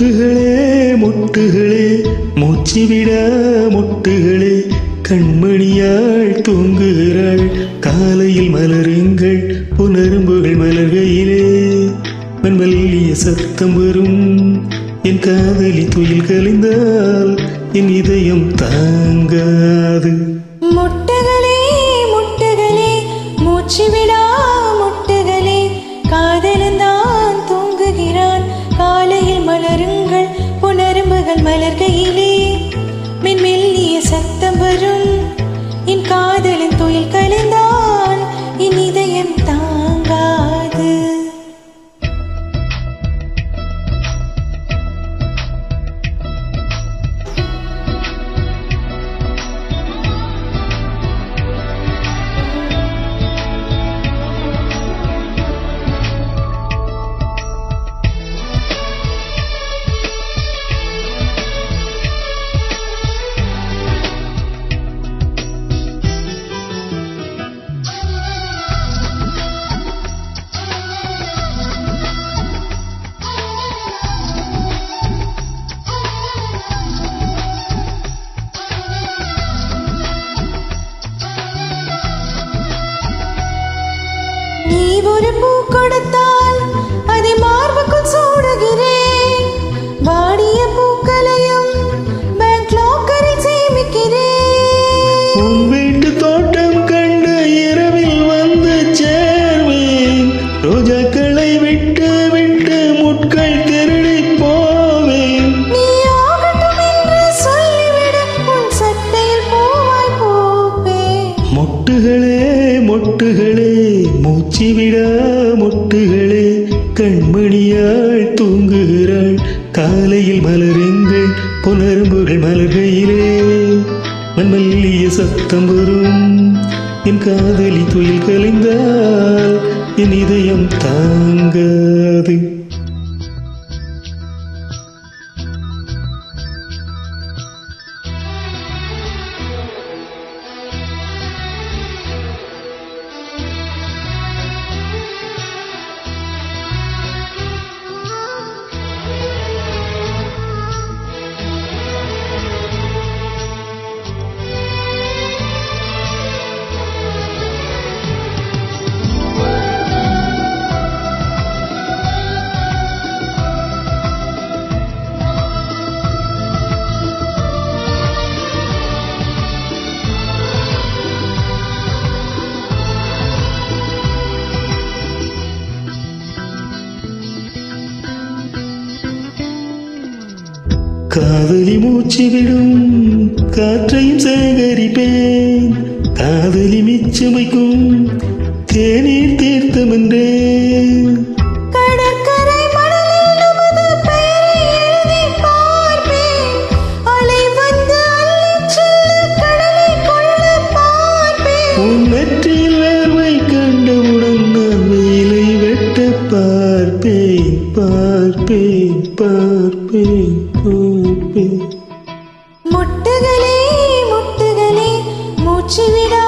மொட்டுகளே மொட்டுகளே மூச்சுவிட மொட்டுகளே கண்மணியாள் தூங்குகிறாள் காலையில் மலருங்கள் புனரும்புகள் மலர்கையிலே மெல்லிய சத்தம் வரும் என் காதலி துயில் கலைந்தால் என் இதயம் தாங்காது. முட்டுகளே முட்டுகளே மூச்சுவிடா முட்டுகளே காதலந்தான் தூங்குகிறான் காலையில் மலருங்கள் புனரும்புகள் மலர்கையிலே மெல்லிய சத்தம் வரும் என் காதலின் துயில் கலைந்தான் என் இதயம் தாங்காது. நீ ஒரு பூ கொடுத்தால் அதை மார்புக்குள் சூடுகிறேன் வாடிய பூக்களையும் பேங்க் லாக்கரில் சேமிக்கிறேன். உன் வீட்டு தோட்டம் கண்டு இரவில் வந்து சேர்வேன் ரோஜாக்களை விட்டு விட்டு முட்கள் திருடி போவேன். நீ ஆகட்டும் என்று சொல்லிவிடு உன் சட்டையில் பூவாய் பூப்பேன். மொட்டுகளே மொட்டுகளே மூச்சுவிட மொட்டுகளே கண்மணியாள் தூங்குகிறாள் காலையில் மலருங்கள் புனரும்புகள் மலர்கையிலே மெல்லிய சத்தம் வரும் என் காதலி துயில் கலைந்தால் என் இதயம் தாங்காது. காதலி மூச்சு விடும் காற்றையும் சேகரிப்பேன் காதலி மிச்சமைக்கும் தேநீர் தீர்த்தம் என்றேன். கடற்கரை மணலில் நமது பெயரை எழுதி பார்ப்பேன் அலை வந்து அள்ளிச் செல்ல கடலை கொள்ள பார்ப்பேன். உன் நெற்றியில் வேர்வை கண்டவுடன் நான் வேலை வெட்ட பார்ப்பேன் பார்ப்பேன் பார்ப்பேன் பார்ப்பேன். முட்டுகளே முட்டுகளே மூச்சுவிடா